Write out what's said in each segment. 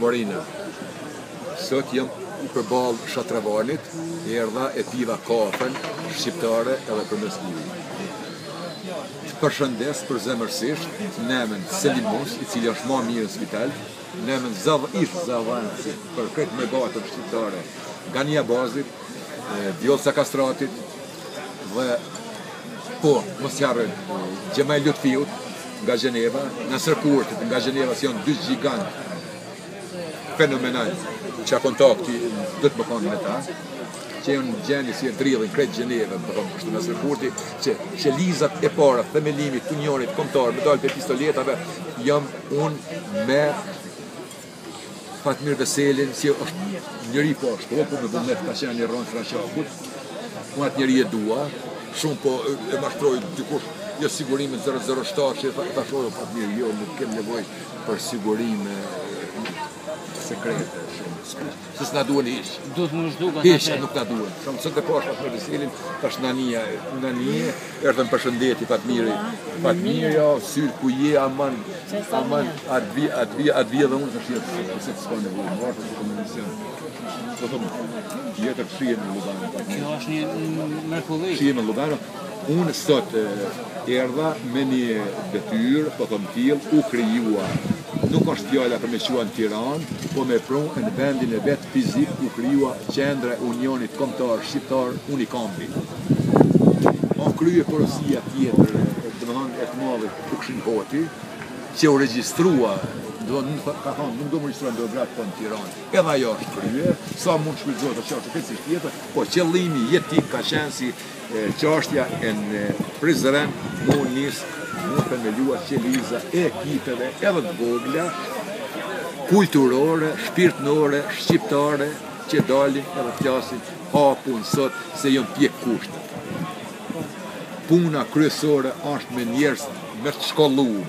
Morina. Sot jam përballë Shatravanit, erdha e piva kafen shqiptare edhe përmes juve. Përshëndes për zemërsisht Nemen Selimus, i cili është më mirë në spital, Nemen Zavanci për këtë me gatën shqiptare, Gania Bazit, Vjollca Kastratit dhe po, mos jarën Gjemaj Lutfiut nga Gjeneva, Nasër Kurtit nga Gjeneva, si janë dy gjigant fenomenal që a kontakti dhe të më kanë me ta, që janë gjeni si e drillin kretë Gjeneve, më thonë kështu Nasër Kurti, që lizat e para, themelimit të unionit kombëtar, me dalë për pistoletave, jam unë me Fatmir Veselin, si është njëri po është, po me bëmet ka qenë një rronë Frashakut, unë atë njëri e dua, shumë po e mashtroj dikush, jo sigurimin 007, që ta shojë Fatmir, jo, nuk kem nevoj për sigurime sekrete, se s'na duen ish. Duhet më shduka të Ish, nuk na duen. Shumë sot e poshtë Fatmir Veselin, tash Nania, erdhen përshëndeti Fatmiri. Fatmiri, ja, syrë ku je, aman, atë vje dhe unë të shjetë, se të s'ka nevojë, martë të komunicion. Do thëmë, jetër shije me Lugano. Kjo është një mrekulli. Shije me Lugano. Unë sot erdha me një detyrë, po thëmë tillë, u krijua. Nuk është fjala për me qua në Tiranë, po me prunë në vendin e vetë fizik u krijua qendra e Unionit Kombëtar Shqiptar Unikambi. O krye porosia tjetër, domethënë e të madhit Fukshin Hoti, që u regjistrua, ka thonë, nuk do më regjistruan geografë në Tiranë. Edhe ajo është krye, sa mund shfrytëzohet atë çështje pjesë tjetër, po qëllimi jetik ka qenë si çështja e në Prizren, mund nisë mund themelua qeliza e ekipeve edhe të vogla, kulturore, shpirtnore, shqiptare, që dalin edhe flasin hapun sot se janë pjek kushtet. Puna kryesore është me njerëz me të shkolluar,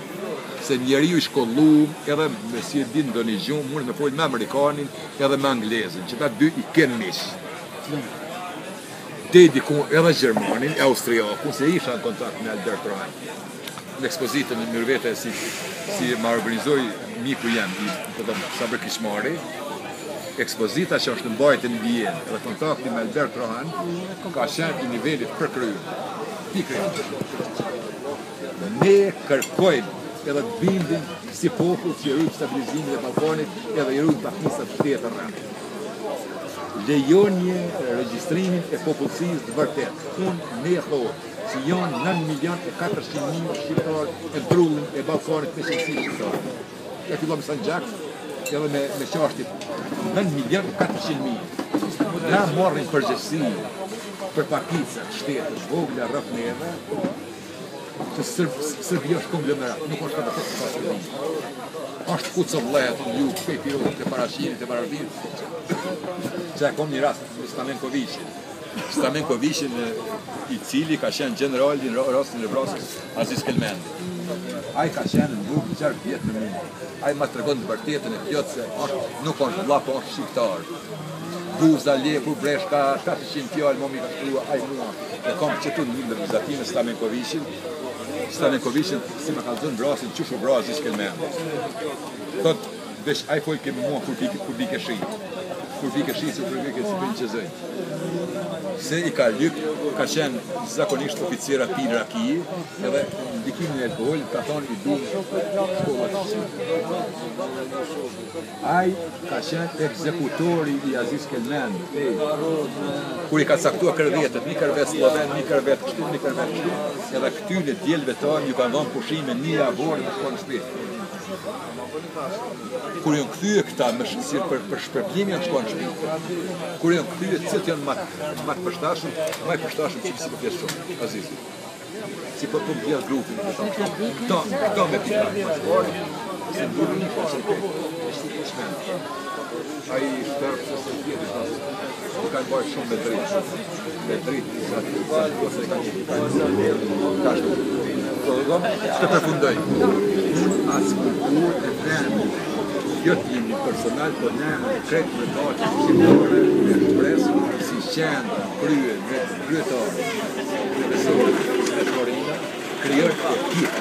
se njeriu i shkolluar edhe me si e din ndonjë gjuhë mund me folë me amerikanin edhe me anglezin, që ta dy i kenë mish. Dedikun edhe gjermanin, austriakun, se isha në kontakt me Albert Rhein. Në ekspozitën në Myrvete si ma organizoj miku jem, Sabër Kishmari, ekspozita që është në mbajtën në Vienë, edhe kontakti me Albert Rhein, ka qenë i nivelit përkryur. Ne kërkojmë edhe të bindin si popull që i rrujt stabilizimin e Balkanit edhe i rrujt pakisat shtetë rrëmë. Lejonje regjistrimin e popullsisë të vërtet. Unë ne thonë, si janë 9.400.000 shqiptarë e drullin e Balkanit me qënësi shqiptarë. Ja fillon me Sanxhak, edhe me qashtit 9.400.000. Na marrin përgjegjësi për pakisat shtetës vogla rreth neve, që Serbia është konglomerat, nuk është ka të pasurinë. Është Kucovllet, ju Pepirut, e Parashinit, e Barabinit, që e kom një rast me Stamenkovicin. Stamenkovicin i cili ka qenë general në rastin e vrasjes Aziz Kelmendi. Ai ka qenë në grupë 6 vjetë në mund. Ai ma tregon të vërtetën e plotë se nuk është vlla, po është shqiptar. Duza, Lepur, Breshka, 700 fjallë, momi ka shkrua, ai mua. E kam qëtu në në vizatime Stamenkovicin, si me ka zënë vrasin, që shu vras Aziz Kelmendi. Thot, veç ai folë ke mua kur bike shi. Kur bike shi, se kur bike si për një qëzëj. Se i ka lyp, ka qenë zakonisht oficira pinë raki, edhe ndikimin e alkohol, ka thonë i du shkollat Ai ka qenë ekzekutori i Aziz Kelmendi. Kur i ka caktua kërvetet, një kërvet sloven, një kërvet kështu, një kërvet kështu, edhe këtyre djelëve tanë ju kanë dhënë pushime një avore në shkollë shpetë. Kur janë kthye këta me shënësirë për shpërblimi janë shkonë shpitë. Kur janë kthye cilët janë më të përshtatshëm, më i përshtatshëm që si përpjesë shumë, Azizi. Si për bjerë grupin, këto me pika, se në grupin një pasën të shmenë. A i shterë se se tjetë, i kanë bërë shumë me dritë. Me dritë, ose i kanë kashtu. Shtë përfundoj. Asë kultur e vremë, kjo t'jemi personal, po ne kretë me tatë shqiptore, me shpresë, si qendë, krye, me kryetarë, profesorë, me Florina, kryër ekip